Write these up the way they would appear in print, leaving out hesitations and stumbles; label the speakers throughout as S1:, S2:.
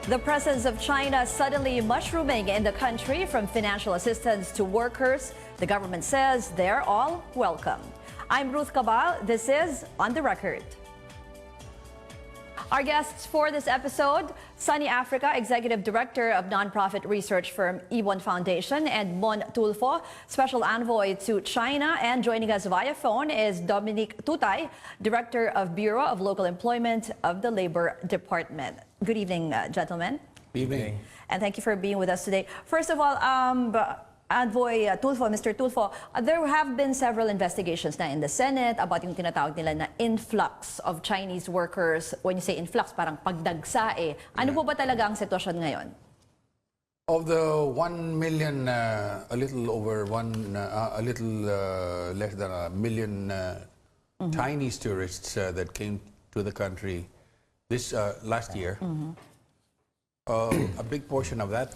S1: The presence of China suddenly mushrooming in the country, from financial assistance to workers, the government says they're all welcome. I'm Ruth Cabal. This is On the Record. Our guests for this episode, Sunny Africa, Executive Director of nonprofit research firm Ibon Foundation, and Mon Tulfo, Special Envoy to China. And joining us via phone is Dominic Tutay, Director of Bureau of Local Employment of the Labor Department. Good evening, gentlemen.
S2: Good evening.
S1: And thank you for being with us today. First of all, Envoy Tulfo, Mr. Tulfo, there have been several investigations na in the Senate about yung tinatawag nila na influx of Chinese workers. When you say influx, parang pagdagsa eh. Ano po ba talaga ang sitwasyon ngayon?
S2: Of the 1 million, a little over a little less than a million Chinese tourists that came to the country this last year, a big portion of that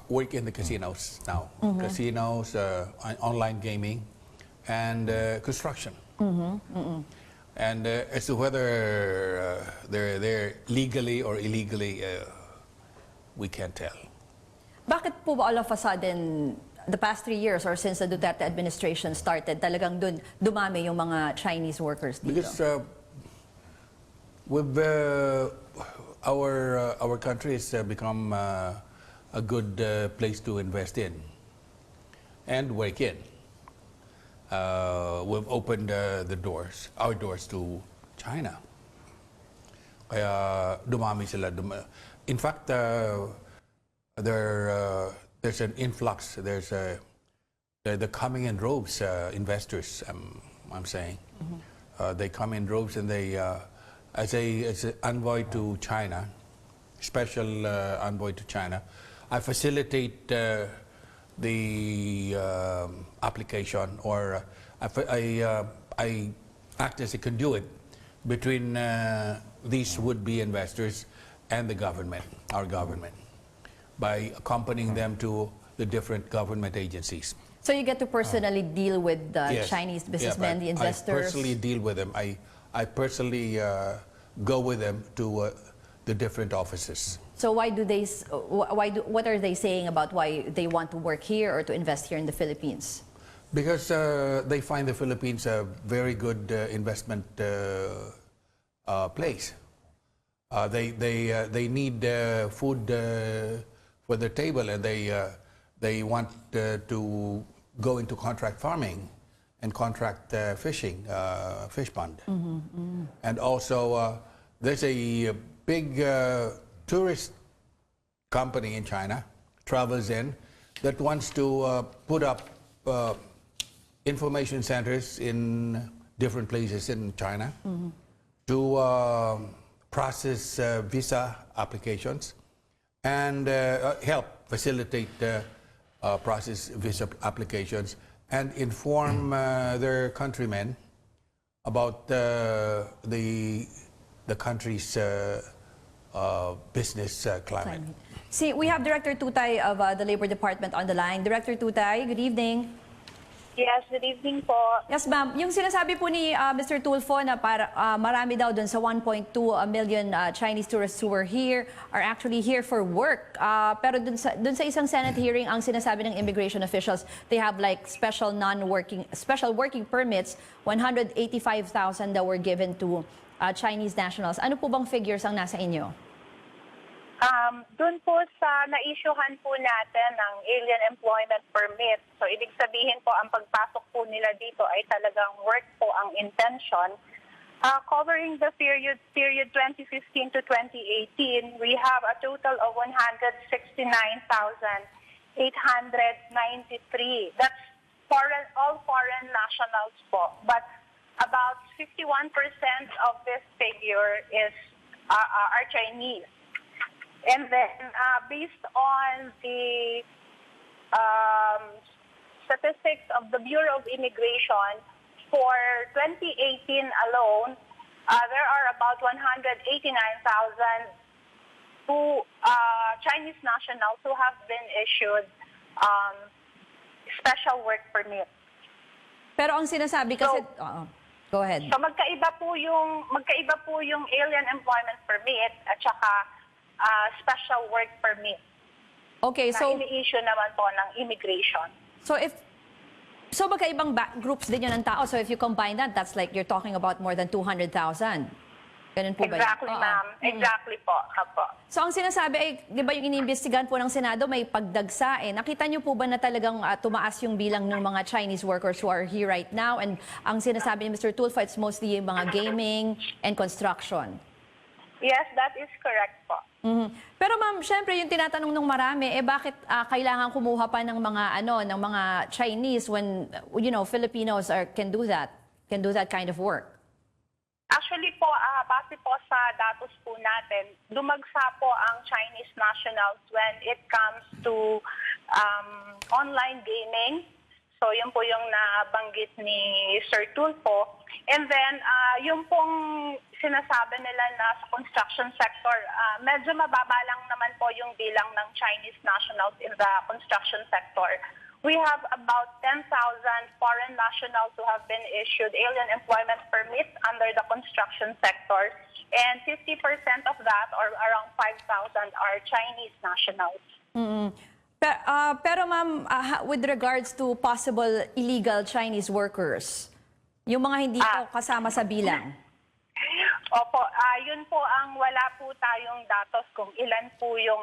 S2: work in the casinos now. Casinos, online gaming, and construction. And as to whether they're there legally or illegally, we can't tell.
S1: Bakit po ba all of a sudden, the past 3 years or since the Duterte administration started, talagang dumami yung mga Chinese workers dito?
S2: Because with our country has become a good place to invest in and work in. We've opened our doors to China. Kaya dumami sila. In fact, there's an influx. They're coming in droves, investors, I'm saying. They come in droves, and they, as an envoy to China, special envoy to China, I facilitate the application, or I act as a conduit between these would-be investors and the government, our government, by accompanying them to the different government agencies.
S1: So you get to personally deal with the
S2: Yes.
S1: Chinese businessmen, the investors?
S2: I personally deal with them. I personally go with them to the different offices.
S1: So what are they saying about why they want to work here or to invest here in the Philippines?
S2: Because they find the Philippines a very good investment place. They need food for their table, and they want to go into contract farming and contract fishing, fish pond. And also there's a big tourist company in China, travels in, that wants to put up information centers in different places in China to process visa applications and help facilitate process visa applications and inform their countrymen about the country's business climate.
S1: See, we have Director Tutay of the Labor Department on the line. Director Tutay, good evening.
S3: Yes, good evening po.
S1: Yes, ma'am. Yung sinasabi po ni Mr. Tulfo na marami daw dun sa 1.2 million Chinese tourists who are here are actually here for work. Pero dun sa isang Senate hearing, ang sinasabi ng immigration officials, they have like special working permits, 185,000 that were given to Chinese nationals. Ano po bang figures ang nasa inyo?
S3: Doon po sa na-issuehan po natin ng alien employment permit. So, ibig sabihin po, ang pagpasok po nila dito ay talagang work po ang intention. Covering the period 2015 to 2018, we have a total of 169,893. That's all foreign nationals po. But about 51% of this figure are Chinese. And then, based on the statistics of the Bureau of Immigration, for 2018 alone, there are about 189,000 Chinese nationals who have been issued special work permit.
S1: Pero ang sinasabi kasi... Go ahead.
S3: So magkaiba po yung alien employment permit at saka special work permit.
S1: Okay,
S3: Na
S1: so
S3: ini-issue naman po ng immigration.
S1: so magkaibang groups din yun ng tao. So if you combine that, that's like you're talking about more than 200,000. Ganun po ba yun?
S3: Exactly,
S1: Oo.
S3: ma'am. Exactly po. Apo.
S1: So ang sinasabi ay, di ba yung iniimbestigahan po ng Senado, may pagdagsa eh. Nakita niyo po ba na talagang tumaas yung bilang ng mga Chinese workers who are here right now? And ang sinasabi ni Mr. Tulfo, it's mostly yung mga gaming and construction.
S3: Yes, that is correct po.
S1: Pero ma'am, syempre yung tinatanong ng marami, bakit kailangan kumuha pa ng mga ng mga Chinese when Filipinos can do that kind of work?
S3: Actually po, base po sa datos po natin, dumagsa po ang Chinese nationals when it comes to online gaming. So yun po yung nabanggit ni Sir Tulfo. And then, yung pong sinasabi nila na sa construction sector, medyo mababa lang naman po yung bilang ng Chinese nationals in the construction sector. We have about 10,000 foreign nationals who have been issued alien employment permits under the construction sector. And 50% of that, or around 5,000, are Chinese nationals.
S1: Pero ma'am, with regards to possible illegal Chinese workers, yung mga hindi po kasama sa bilang.
S3: Opo, yun po ang wala po tayong datos kung ilan po yung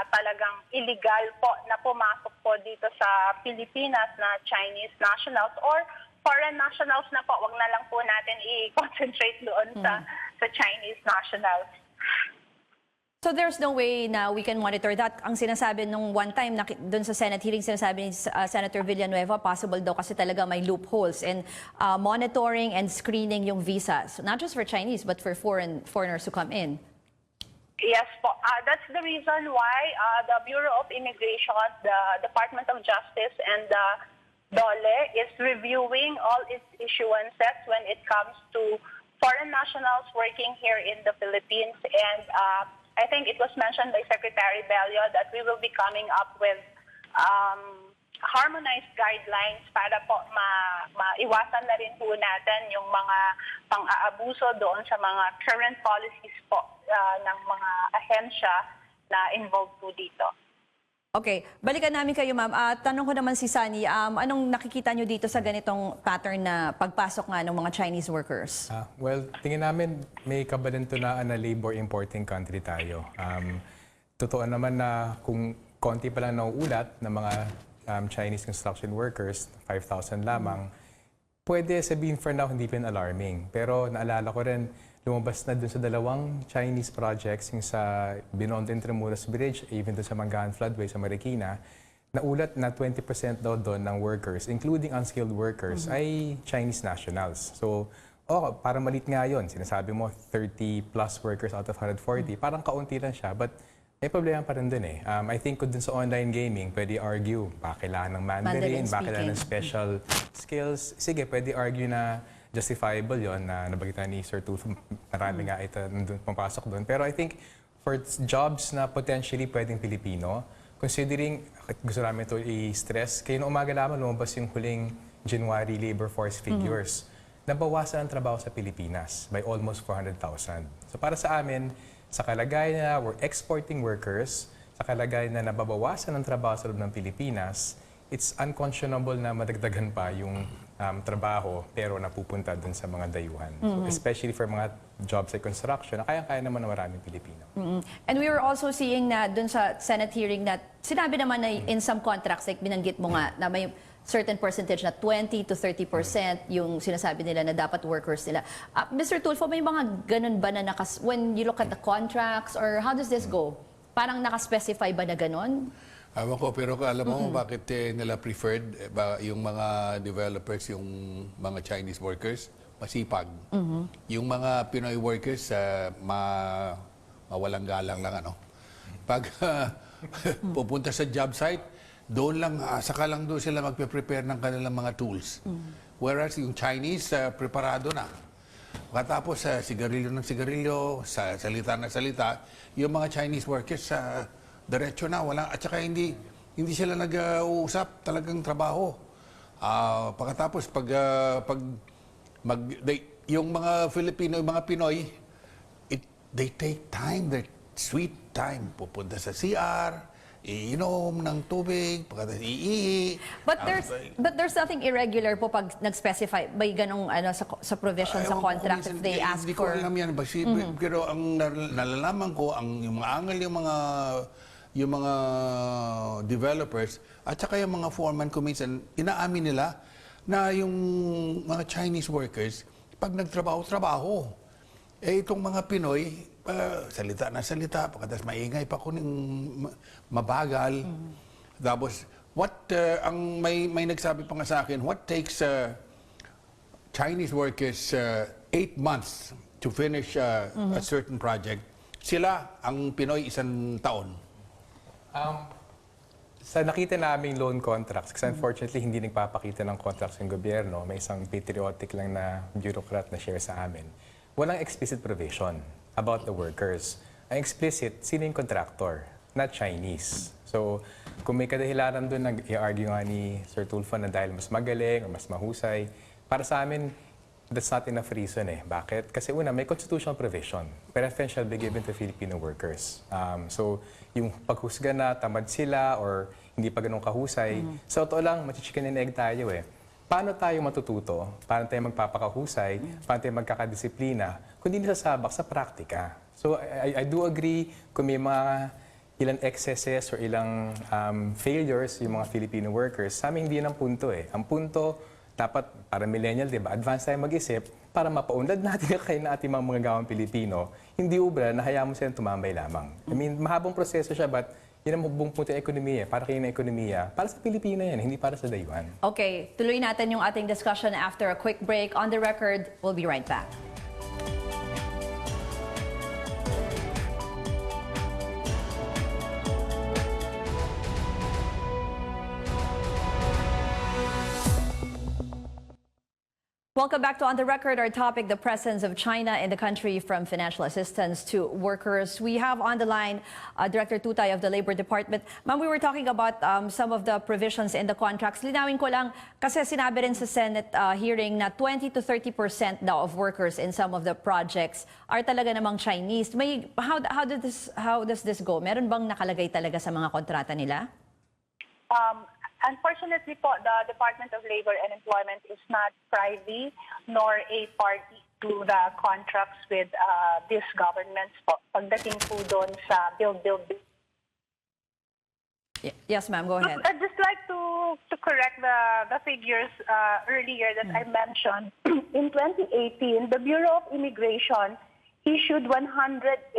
S3: talagang illegal po na pumasok po dito sa Pilipinas na Chinese nationals or foreign nationals na po. Wag na lang po natin i-concentrate doon sa Chinese nationals.
S1: So there's no way na we can monitor that. Ang sinasabi nung one time doon sa Senate hearing, sinasabi ni Senator Villanueva, possible daw kasi talaga may loopholes in monitoring and screening yung visas. Not just for Chinese, but for foreigners who come in.
S3: Yes po. That's the reason why the Bureau of Immigration, the Department of Justice, and the DOLE is reviewing all its issuances when it comes to foreign nationals working here in the Philippines. And I think it was mentioned by Secretary Bello that we will be coming up with harmonized guidelines para po maiwasan na rin po natin yung mga pang-aabuso doon sa mga current policies po ng mga ahensya na involved po dito.
S1: Okay, balikan namin kayo ma'am. Tanong ko naman si Sunny, anong nakikita nyo dito sa ganitong pattern na pagpasok nga ng mga Chinese workers?
S4: Well, tingin namin may kabalintunaan na labor importing country tayo. Totoo naman na kung konti pa lang nauulat ng mga Chinese construction workers, 5,000 lamang, pwede sabihin for now hindi pa alarming. Pero naalala ko rin, lumabas na dun sa dalawang Chinese projects, yung sa Binondo Intramuros Bridge, even dun sa Mangahan Floodway sa Marikina, naulat na 20% daw doon ng workers, including unskilled workers, ay Chinese nationals. So, parang malit nga yun. Sinasabi mo, 30 plus workers out of 140. Parang kaunti lang siya, but may problema pa rin dun eh. I think kung dun sa online gaming, pwede argue, baka kailangan ng Mandarin, baka kailangan ng special skills. Sige, pwede argue na justifiable yon na nabagitan ni Sir Tulfo, marami nga ito pumapasok doon. Pero I think for jobs na potentially pwedeng Pilipino, considering, gusto namin ito i-stress, kayo na umaga lamang lumabas yung huling January labor force figures, nabawasan ang trabaho sa Pilipinas by almost 400,000. So para sa amin, sa kalagayan na we're exporting workers, sa kalagayan na nababawasan ang trabaho sa loob ng Pilipinas, it's unconscionable na madagdagan pa yung trabaho pero napupunta dun sa mga dayuhan. So, especially for mga jobs like construction, na kaya-kaya naman ng maraming Pilipino.
S1: And we were also seeing na dun sa Senate hearing na sinabi naman na in some contracts, like binanggit mo nga, na may certain percentage na 20 to 30% yung sinasabi nila na dapat workers nila. Mr. Tulfo, may mga ganun ba na when you look at the contracts or how does this go? Parang nakaspecify ba na ganun?
S2: Alam ko, pero alam mo bakit nila preferred yung mga developers, yung mga Chinese workers, masipag. Yung mga Pinoy workers, mawalang galang lang. Pag pupunta sa job site, doon lang, saka lang doon sila magpe-prepare ng kanilang mga tools. Whereas yung Chinese, preparado na. Katapos, sigarilyo ng sigarilyo, salita ng salita, yung mga Chinese workers, diretso na, wala, at saka hindi sila nag-uusap, talagang trabaho. Pagkatapos, yung mga Filipino, yung mga Pinoy, they take time, their sweet time. Pupunta sa CR, iinom ng tubig, pagkatapos iihi.
S1: But there's nothing irregular po pag nag-specify may ganong sa provision sa contract if they ask
S2: Hindi
S1: for.
S2: ko alam yan. Pero ang nalalaman ko, yung mga angal, yung mga developers, at saka yung mga foreman ko minsan, inaamin nila na yung mga Chinese workers, pag nagtrabaho-trabaho, itong mga Pinoy, salita na salita, pagkatapos maingay pa kuning mabagal. Tapos, may nagsabi pa nga sa akin, what takes Chinese workers 8 months to finish a certain project, sila, ang Pinoy, 1 taon.
S4: Sa nakita naming loan contracts, kasi unfortunately hindi nagpapakita ng contracts ng gobyerno, may isang patriotic lang na bureaucrat na share sa amin. Walang explicit provision about the workers. Ang explicit, sino yung contractor? Not Chinese. So, kung may kadahilanan doon, nag-i-argue nga ni Sir Tulfo na dahil mas magaling o mas mahusay, para sa amin, that's not enough reason eh. Bakit? Kasi una, may constitutional provision. Preference shall be given to Filipino workers. So, yung paghusga na tamad sila or hindi pa ganun kahusay, sa totoo lang, machichicken and egg tayo eh. Paano tayo matututo? Paano tayo magpapakahusay? Paano tayo magkakadisiplina? Kundi nasasabak sa praktika. So, I do agree kung may mga ilang excesses or ilang failures yung mga Filipino workers. Sa amin, hindi yan ang punto eh. Ang punto, dapat para millennial, di ba? Advance tayo mag-isip para mapaunlad natin kayo na ating mga gawang Pilipino. Hindi ubra na hayaan mo silang tumambay lamang. I mean, mahabang proseso siya, but yun ang buong punto ng ekonomiya. Para kayo na ekonomiya. Para sa Pilipino yan, hindi para sa dayuhan.
S1: Okay, tuloy natin yung ating discussion after a quick break. On the record, we'll be right back. Welcome back to On the Record. Our topic, the presence of China in the country from financial assistance to workers. We have on the line Director Tutay of the Labor Department. Ma'am, we were talking about some of the provisions in the contracts. Linawin ko lang, kasi sinabi rin sa Senate hearing na 20 to 30% daw of workers in some of the projects are talaga namang Chinese. How does this go? Meron bang nakalagay talaga sa mga kontrata nila?
S3: Unfortunately po, the Department of Labor and Employment is not privy nor a party to the contracts with these governments po. Pagdating po doon sa build.
S1: Yes, ma'am, go ahead.
S3: I'd just like to correct the figures earlier that I mentioned. In 2018, the Bureau of Immigration issued 185,000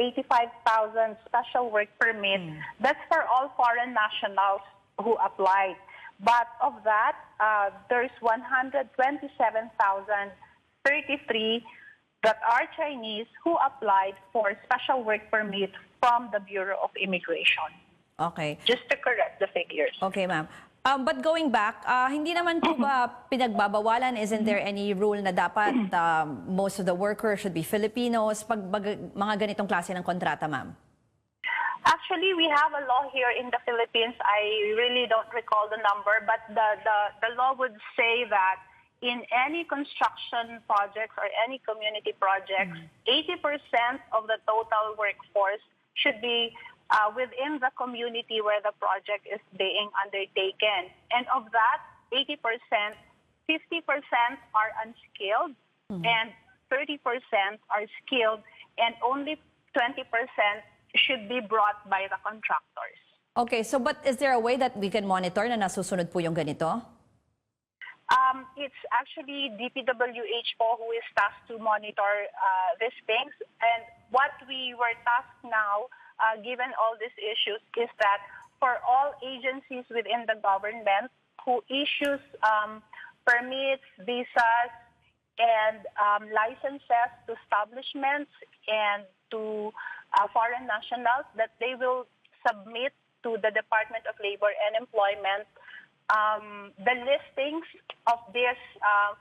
S3: special work permits. That's for all foreign nationals who applied. But of that, there's 127,033 that are Chinese who applied for special work permit from the Bureau of Immigration.
S1: Okay.
S3: Just to correct the figures.
S1: Okay, ma'am. But going back, hindi naman po ba pinagbabawalan? Isn't there any rule na dapat most of the workers should be Filipinos pag mga ganitong klase ng kontrata, ma'am?
S3: Actually, we have a law here in the Philippines. I really don't recall the number, but the law would say that in any construction projects or any community projects, 80% of the total workforce should be within the community where the project is being undertaken. And of that, 80%, 50% are unskilled and 30% are skilled, and only 20% should be brought by the contractors.
S1: Okay, so but is there a way that we can monitor na nasusunod po yung ganito?
S3: It's actually DPWH po who is tasked to monitor these things. And what we were tasked now, given all these issues, is that for all agencies within the government who issues permits, visas, and licenses to establishments and to foreign nationals, that they will submit to the Department of Labor and Employment the listings of these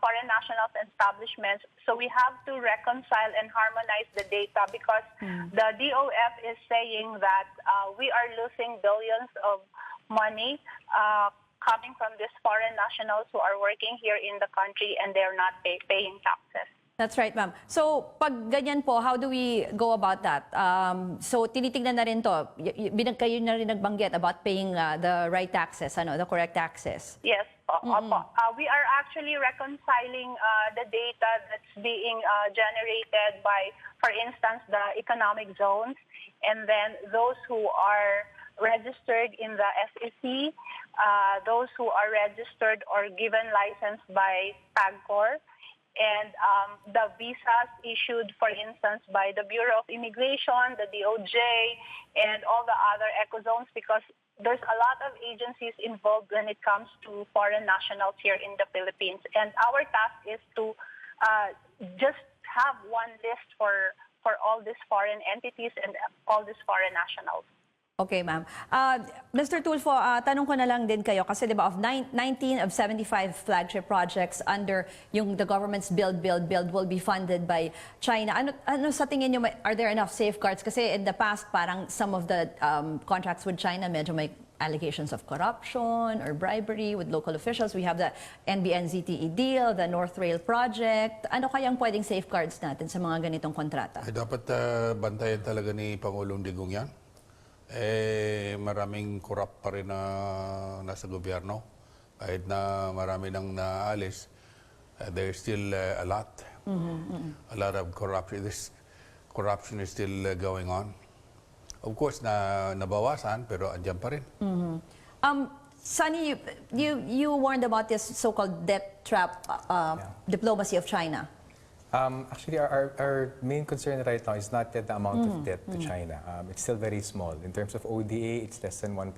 S3: foreign nationals and establishments. So we have to reconcile and harmonize the data, because the DOF is saying that we are losing billions of money coming from these foreign nationals who are working here in the country and they're not paying taxes.
S1: That's right, ma'am. So, pag ganyan po, how do we go about that? So, tinitingnan na rin to. Kayo na rin nagbanggit about paying the right taxes, the correct taxes.
S3: Yes, opo. We are actually reconciling the data that's being generated by, for instance, the economic zones, and then those who are registered in the SEC, those who are registered or given license by PAGCOR, and the visas issued, for instance, by the Bureau of Immigration, the DOJ, and all the other eco zones, because there's a lot of agencies involved when it comes to foreign nationals here in the Philippines. And our task is to just have one list for all these foreign entities and all these foreign nationals.
S1: Okay, ma'am. Mr. Tulfo, tanong ko na lang din kayo kasi 'di ba of 19 of 75 flagship projects under the government's build will be funded by China. Ano sa tingin niyo, are there enough safeguards kasi in the past parang some of the contracts with China medyo may allegations of corruption or bribery with local officials. We have the NBN-ZTE deal, the North Rail project. Ano kayang pwedeng safeguards natin sa mga ganitong kontrata?
S2: Ay, dapat bantayan talaga ni Pangulong Digong yan. Maraming corrupt pa rin na nasa gobyerno. Kahit na marami nang naalis, there's still a lot. A lot of corruption. This corruption is still going on. Of course, nabawasan, pero andyan pa rin.
S1: Sunny, you warned about this so-called debt trap diplomacy of China.
S4: Actually, our main concern right now is not yet the amount of debt to China. It's still very small. In terms of ODA, it's less than 1%.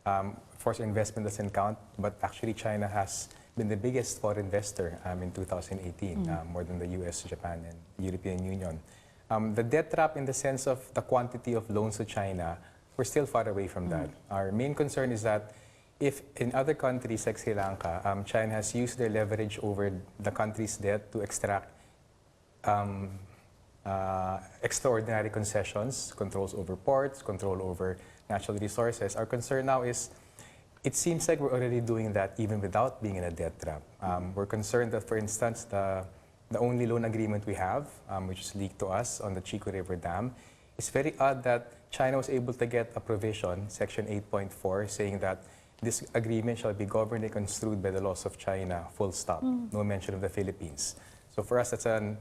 S4: Of course, investment doesn't count, but actually China has been the biggest foreign investor in 2018, more than the US, Japan, and European Union. The debt trap in the sense of the quantity of loans to China, we're still far away from that. Our main concern is that if in other countries like Sri Lanka, China has used their leverage over the country's debt to extract extraordinary concessions, controls over ports, control over natural resources. Our concern now is, it seems like we're already doing that even without being in a debt trap. We're concerned that, for instance, the only loan agreement we have, which is leaked to us on the Chico River Dam, it's very odd that China was able to get a provision, Section 8.4, saying that this agreement shall be governed and construed by the laws of China, full stop. No mention of the Philippines. So for us, that's an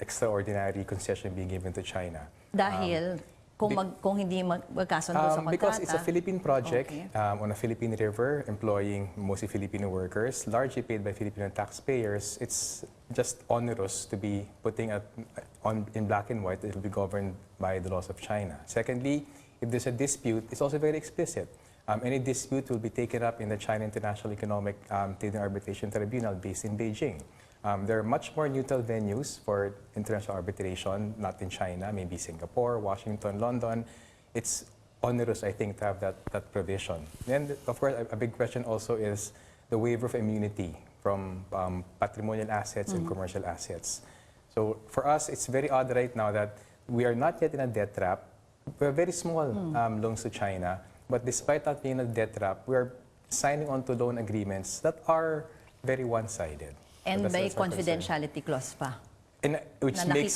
S4: extraordinary concession being given to China.
S1: Dahil kung hindi magkasundo sa kontrata.
S4: Because it's a Philippine project on a Philippine river, employing mostly Filipino workers, largely paid by Filipino taxpayers. It's just onerous to be putting in black and white that it will be governed by the laws of China. Secondly, if there's a dispute, it's also very explicit. Any dispute will be taken up in the China International Economic Trading Arbitration Tribunal based in Beijing. There are much more neutral venues for international arbitration, not in China, maybe Singapore, Washington, London. It's onerous, I think, to have that provision. And of course, a big question also is the waiver of immunity from patrimonial assets and commercial assets. So for us, it's very odd right now that we are not yet in a debt trap. We have very small loans to China, but despite not being in a debt trap, we are signing on to loan agreements that are very one-sided.
S1: And may confidentiality clause pa.
S4: And which makes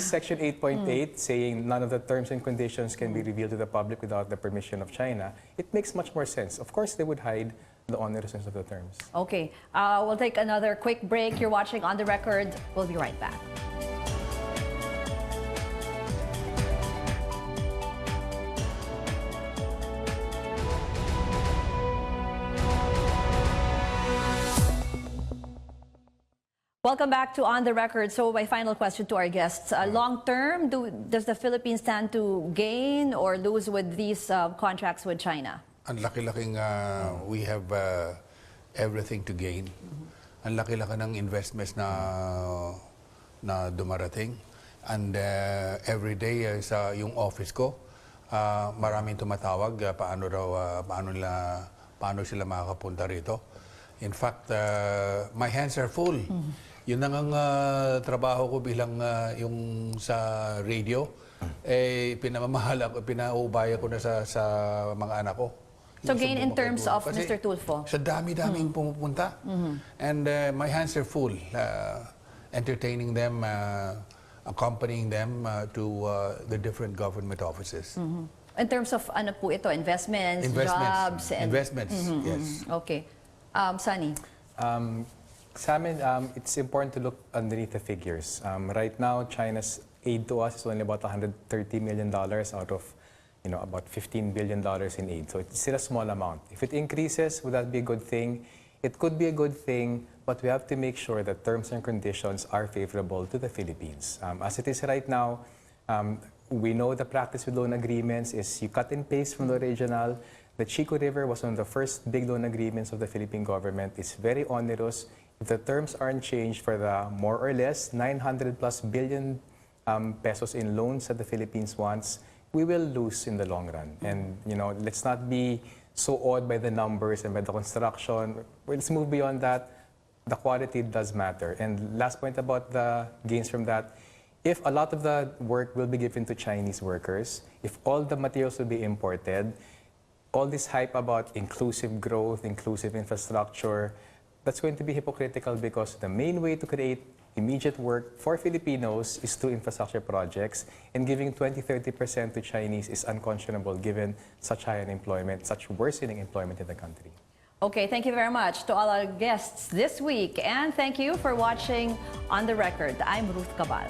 S4: Section 8.8 saying none of the terms and conditions can be revealed to the public without the permission of China. It makes much more sense. Of course, they would hide the onerousness of the terms.
S1: Okay, we'll take another quick break. You're watching On the Record. We'll be right back. Welcome back to On the Record. So my final question to our guests. Long term, does the Philippines stand to gain or lose with these contracts with China?
S2: Ang laki-laking, we have everything to gain. Ang laki-laki ng investments na dumarating. And every day sa yung office ko, maraming tumatawag paano sila makakapunta rito. In fact, my hands are full. Yun na ang trabaho ko bilang yung sa radio. Pinamamahala ko, pinaubaya ko na sa mga anak ko.
S1: So gain in terms of, Mr. Tulfo?
S2: Sa dami-daming pumupunta. And my hands are full. entertaining them, accompanying them to the different government offices.
S1: In terms of ano po ito, investments, jobs, and...
S2: Investments, yes.
S1: Okay. Sunny?
S4: Sa amin, it's important to look underneath the figures. Right now, China's aid to us is only about $130 million out of about $15 billion in aid. So it's still a small amount. If it increases, would that be a good thing? It could be a good thing, but we have to make sure that terms and conditions are favorable to the Philippines. As it is right now, we know the practice with loan agreements is you cut and paste from the regional. The Chico River was one of the first big loan agreements of the Philippine government. It's very onerous. If the terms aren't changed for the more or less 900 plus billion pesos in loans that the Philippines wants, we will lose in the long run. And let's not be so awed by the numbers and by the construction. Let's move beyond that. The quality does matter. And last point about the gains from that, if a lot of the work will be given to Chinese workers, if all the materials will be imported, all this hype about inclusive growth, inclusive infrastructure, that's going to be hypocritical because the main way to create immediate work for Filipinos is through infrastructure projects, and giving 20-30% to Chinese is unconscionable given such high unemployment, such worsening employment in the country.
S1: Okay, thank you very much to all our guests this week, and thank you for watching On the Record. I'm Ruth Cabal.